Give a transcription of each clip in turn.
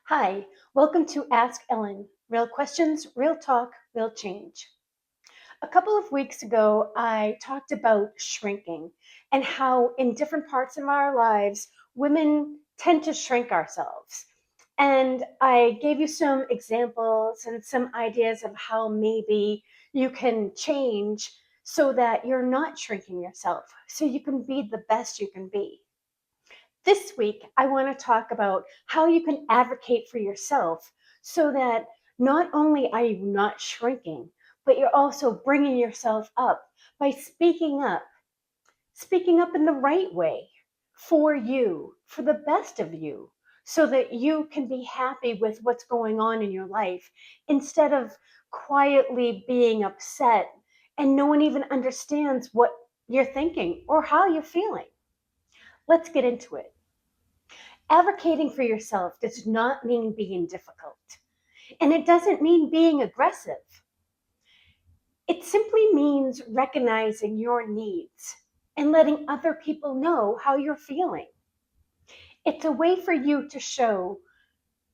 Hi, welcome to Ask Ellen. Real questions, real talk, real change. A couple of weeks ago, I talked about shrinking and how in different parts of our lives, women tend to shrink ourselves. And I gave you some examples and some ideas of how maybe you can change so that you're not shrinking yourself, so you can be the best you can be. This week, I want to talk about how you can advocate for yourself so that not only are you not shrinking, but you're also bringing yourself up by speaking up in the right way for you, for the best of you, so that you can be happy with what's going on in your life instead of quietly being upset and no one even understands what you're thinking or how you're feeling. Let's get into it. Advocating for yourself does not mean being difficult, and it doesn't mean being aggressive. It simply means recognizing your needs and letting other people know how you're feeling. It's a way for you to show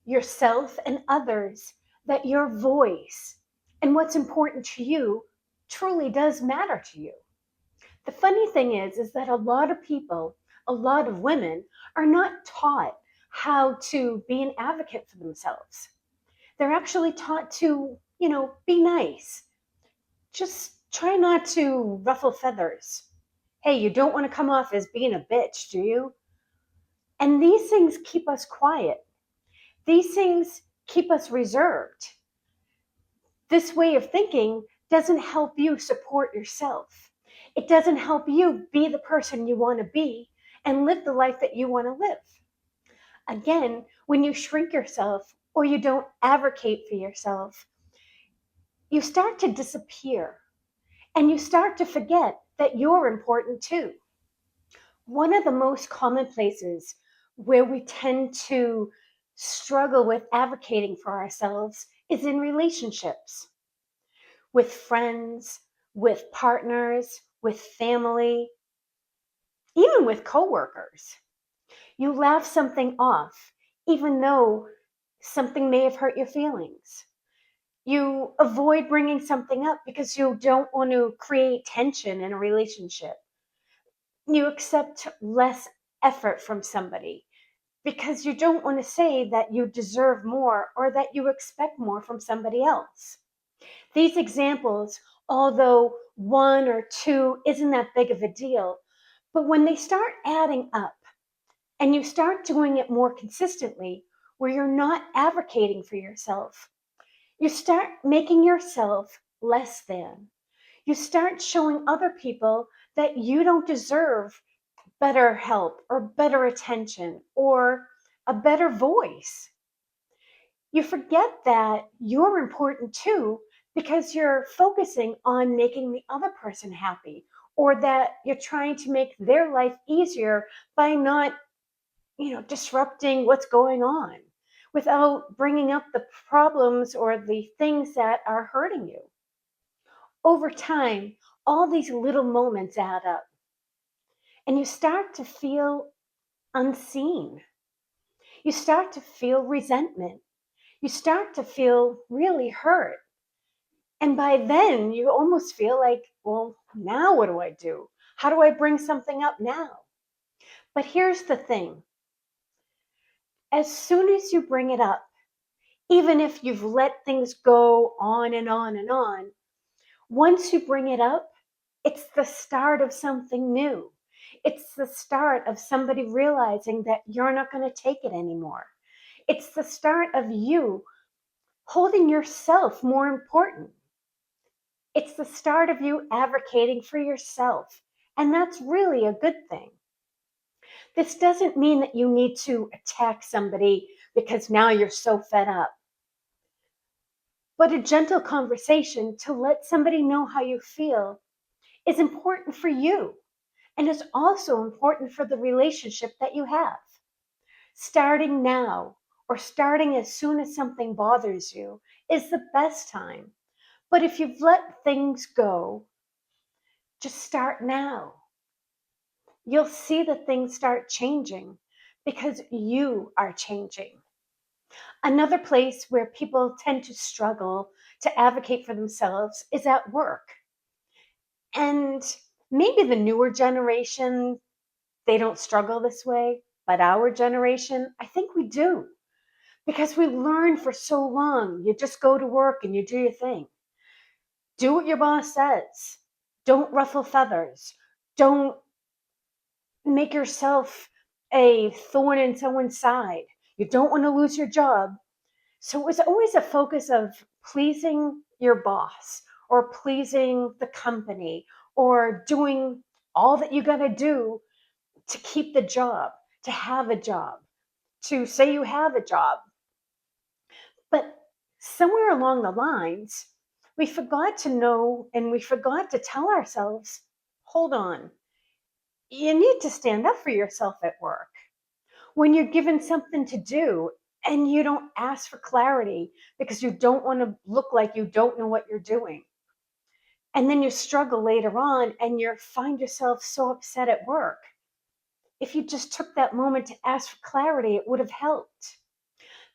yourself and others that your voice and what's important to you truly does matter to you. The funny thing is that a lot of people, a lot of women are not taught how to be an advocate for themselves. They're actually taught to, be nice. Just try not to ruffle feathers. Hey, you don't want to come off as being a bitch, do you? And these things keep us quiet. These things keep us reserved. This way of thinking doesn't help you support yourself. It doesn't help you be the person you want to be and live the life that you want to live. Again, when you shrink yourself or you don't advocate for yourself, you start to disappear and you start to forget that you're important too. One of the most common places where we tend to struggle with advocating for ourselves is in relationships with friends, with partners, with family, even with coworkers. You laugh something off, even though something may have hurt your feelings. You avoid bringing something up because you don't want to create tension in a relationship. You accept less effort from somebody because you don't want to say that you deserve more or that you expect more from somebody else. These examples, although one or two isn't that big of a deal, but when they start adding up and you start doing it more consistently, where you're not advocating for yourself, you start making yourself less than. You start showing other people that you don't deserve better help or better attention or a better voice. You forget that you're important too because you're focusing on making the other person happy or that you're trying to make their life easier by not, disrupting what's going on without bringing up the problems or the things that are hurting you. Over time, all these little moments add up and you start to feel unseen. You start to feel resentment. You start to feel really hurt. And by then, you almost feel like, well, now what do I do? How do I bring something up now? But here's the thing, as soon as you bring it up, even if you've let things go on and on and on, once you bring it up, it's the start of something new. It's the start of somebody realizing that you're not going to take it anymore. It's the start of you holding yourself more important. It's the start of you advocating for yourself. And that's really a good thing. This doesn't mean that you need to attack somebody because now you're so fed up, but a gentle conversation to let somebody know how you feel is important for you and is also important for the relationship that you have. Starting now or starting as soon as something bothers you is the best time. But if you've let things go, just start now. You'll see that things start changing because you are changing. Another place where people tend to struggle to advocate for themselves is at work. And maybe the newer generation, they don't struggle this way, but our generation, I think we do. Because we learned for so long, you just go to work and you do your thing. Do what your boss says. Don't ruffle feathers. Don't make yourself a thorn in someone's side. You don't want to lose your job. So it was always a focus of pleasing your boss or pleasing the company or doing all that you got to do to keep the job, to have a job, to say you have a job. But somewhere along the lines, we forgot to know and we forgot to tell ourselves, hold on, you need to stand up for yourself at work. When you're given something to do and you don't ask for clarity because you don't want to look like you don't know what you're doing. And then you struggle later on and you find yourself so upset at work. If you just took that moment to ask for clarity, it would have helped.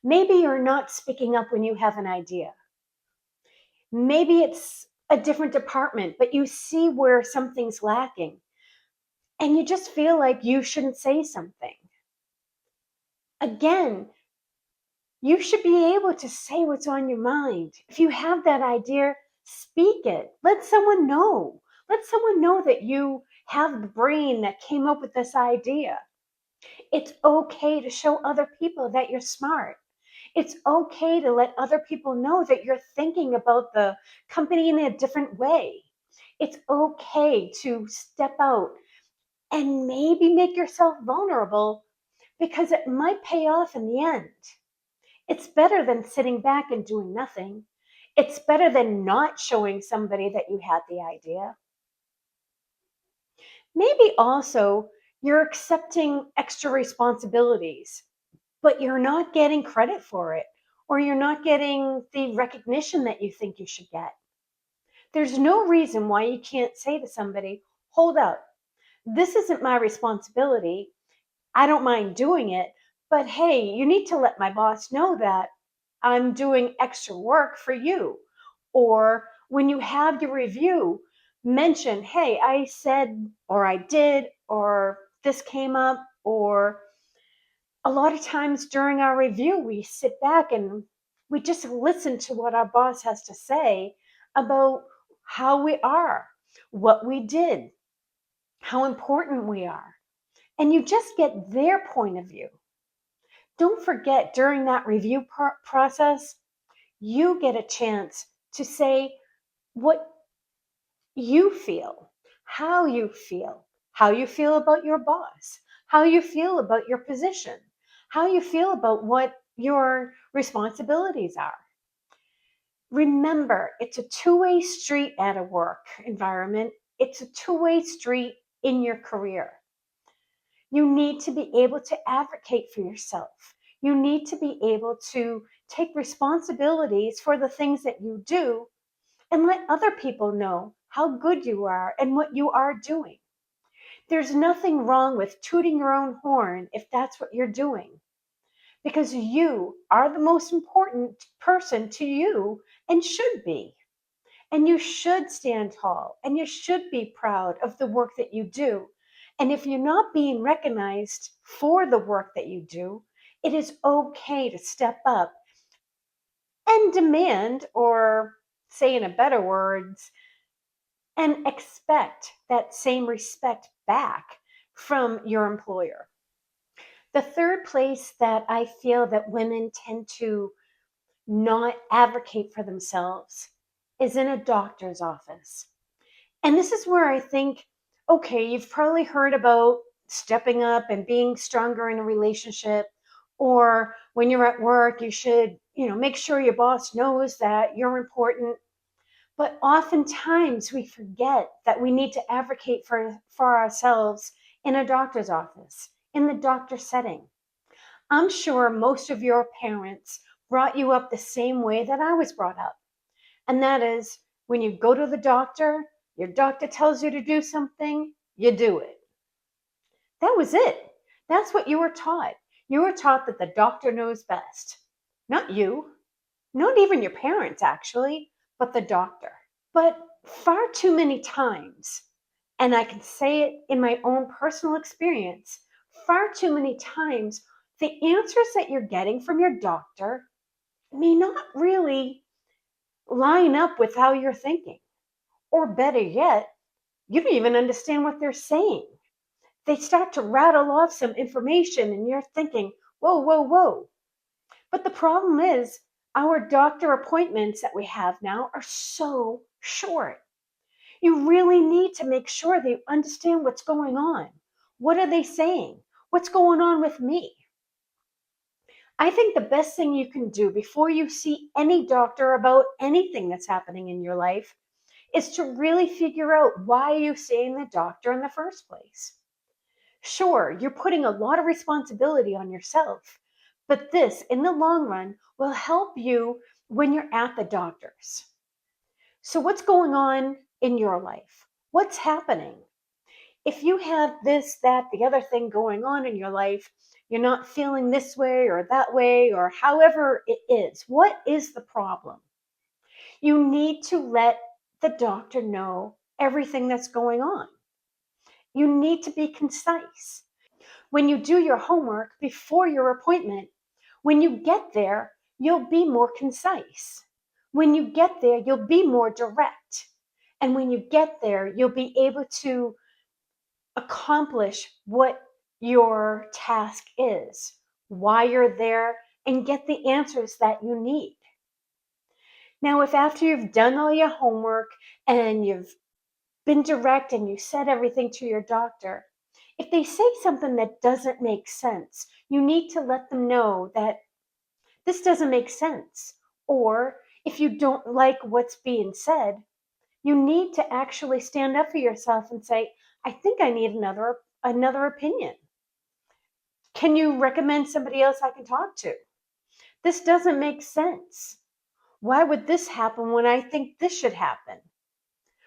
Maybe you're not speaking up when you have an idea. Maybe it's a different department, but you see where something's lacking and you just feel like you shouldn't say something. Again, you should be able to say what's on your mind. If you have that idea, speak it. Let someone know. Let someone know that you have the brain that came up with this idea. It's okay to show other people that you're smart. It's okay to let other people know that you're thinking about the company in a different way. It's okay to step out and maybe make yourself vulnerable because it might pay off in the end. It's better than sitting back and doing nothing. It's better than not showing somebody that you had the idea. Maybe also you're accepting extra responsibilities, but you're not getting credit for it, or you're not getting the recognition that you think you should get. There's no reason why you can't say to somebody, hold up, this isn't my responsibility. I don't mind doing it, but hey, you need to let my boss know that I'm doing extra work for you. Or when you have your review, mention, hey, I said, or I did, or this came up, or a lot of times during our review, we sit back and we just listen to what our boss has to say about how we are, what we did, how important we are. And you just get their point of view. Don't forget during that review process, you get a chance to say what you feel, how you feel about your boss, how you feel about your position, how you feel about what your responsibilities are. Remember, it's a two-way street at a work environment. It's a two-way street in your career. You need to be able to advocate for yourself. You need to be able to take responsibilities for the things that you do and let other people know how good you are and what you are doing. There's nothing wrong with tooting your own horn if that's what you're doing, because you are the most important person to you and should be. And you should stand tall and you should be proud of the work that you do. And if you're not being recognized for the work that you do, it is okay to step up and demand, or say in a better words, and expect that same respect back from your employer. The third place that I feel that women tend to not advocate for themselves is in a doctor's office. And this is where I think, okay, you've probably heard about stepping up and being stronger in a relationship, or when you're at work, you should, make sure your boss knows that you're important. But oftentimes we forget that we need to advocate for ourselves in a doctor's office, in the doctor setting. I'm sure most of your parents brought you up the same way that I was brought up. And that is, when you go to the doctor, your doctor tells you to do something, you do it. That was it. That's what you were taught. You were taught that the doctor knows best. Not you, not even your parents, actually, but the doctor. But far too many times, and I can say it in my own personal experience, far too many times, the answers that you're getting from your doctor may not really line up with how you're thinking. Or better yet, you don't even understand what they're saying. They start to rattle off some information, and you're thinking, whoa, whoa, whoa. But the problem is, our doctor appointments that we have now are so short. You really need to make sure they understand what's going on. What are they saying? What's going on with me? I think the best thing you can do before you see any doctor about anything that's happening in your life is to really figure out why you're seeing the doctor in the first place. Sure, you're putting a lot of responsibility on yourself, but this, in the long run, will help you when you're at the doctor's. So, what's going on in your life? What's happening? If you have this, that, the other thing going on in your life, you're not feeling this way or that way, or however it is, what is the problem? You need to let the doctor know everything that's going on. You need to be concise. When you do your homework before your appointment, when you get there, you'll be more concise. When you get there, you'll be more direct. And when you get there, you'll be able to accomplish what your task is, why you're there, and get the answers that you need. Now, if after you've done all your homework and you've been direct and you said everything to your doctor, if they say something that doesn't make sense, you need to let them know that this doesn't make sense. Or if you don't like what's being said, you need to actually stand up for yourself and say, I think I need another opinion. Can you recommend somebody else I can talk to? This doesn't make sense. Why would this happen when I think this should happen?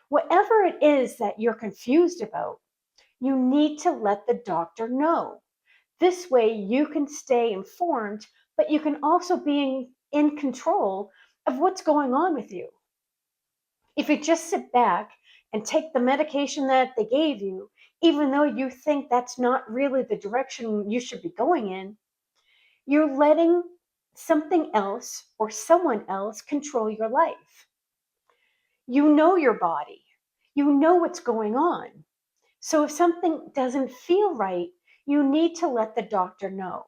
Whatever it is that you're confused about, you need to let the doctor know. This way you can stay informed, but you can also be in control of what's going on with you. If you just sit back and take the medication that they gave you, even though you think that's not really the direction you should be going in, you're letting something else or someone else control your life. You know your body. You know what's going on. So if something doesn't feel right, you need to let the doctor know.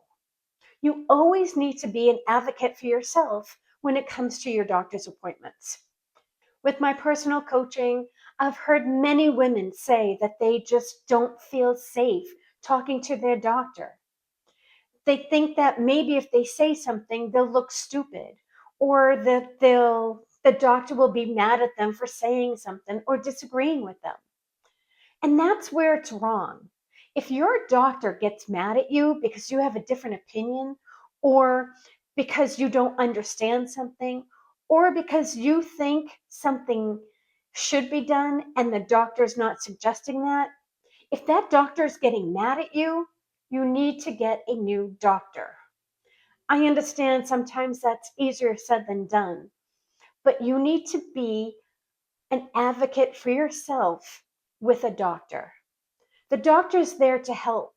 You always need to be an advocate for yourself when it comes to your doctor's appointments. With my personal coaching, I've heard many women say that they just don't feel safe talking to their doctor. They think that maybe if they say something, they'll look stupid, or that the doctor will be mad at them for saying something or disagreeing with them. And that's where it's wrong. If your doctor gets mad at you because you have a different opinion, or because you don't understand something, or because you think something should be done and the doctor's not suggesting that, if that doctor is getting mad at you, you need to get a new doctor. I understand sometimes that's easier said than done, but you need to be an advocate for yourself with a doctor. The doctor's there to help,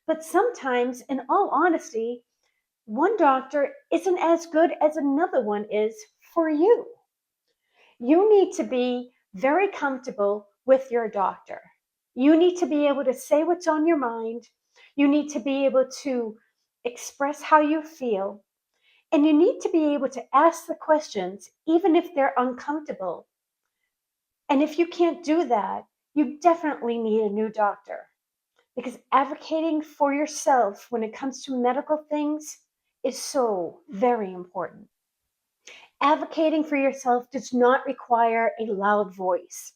but sometimes, in all honesty, one doctor isn't as good as another one is for you. You need to be very comfortable with your doctor. You need to be able to say what's on your mind. You need to be able to express how you feel. And you need to be able to ask the questions, even if they're uncomfortable. And if you can't do that, you definitely need a new doctor, because advocating for yourself when it comes to medical things is so very important. Advocating for yourself does not require a loud voice.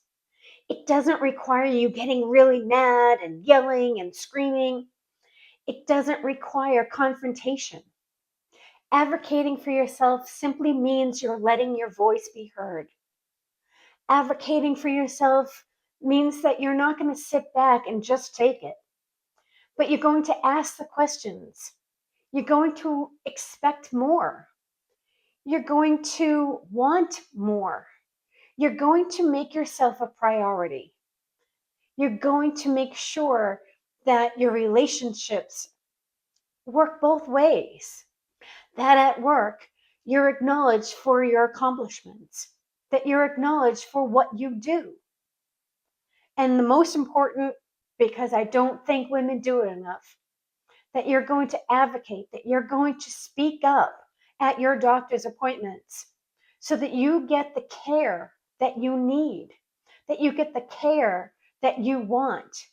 It doesn't require you getting really mad and yelling and screaming. It doesn't require confrontation. Advocating for yourself simply means you're letting your voice be heard. Advocating for yourself means that you're not going to sit back and just take it, but you're going to ask the questions. You're going to expect more. You're going to want more. You're going to make yourself a priority. You're going to make sure that your relationships work both ways, that at work, you're acknowledged for your accomplishments, that you're acknowledged for what you do. And the most important, because I don't think women do it enough, that you're going to advocate, that you're going to speak up at your doctor's appointments so that you get the care that you need, that you get the care that you want,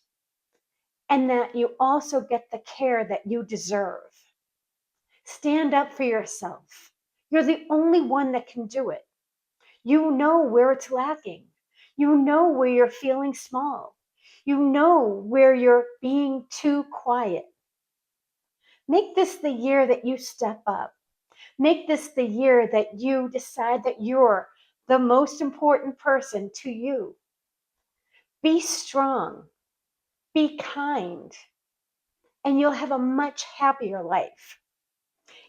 and that you also get the care that you deserve. Stand up for yourself. You're the only one that can do it. You know where it's lacking. You know where you're feeling small. You know where you're being too quiet. Make this the year that you step up. Make this the year that you decide that you're the most important person to you. Be strong. Be kind. And you'll have a much happier life.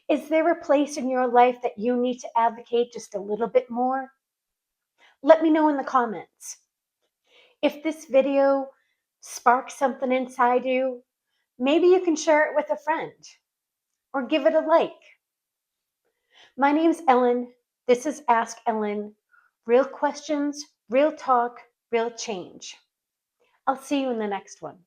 Is there a place in your life that you need to advocate just a little bit more? Let me know in the comments. If this video sparks something inside you, maybe you can share it with a friend or give it a like. My name's Ellen. This is Ask Ellen. Real questions, real talk, real change. I'll see you in the next one.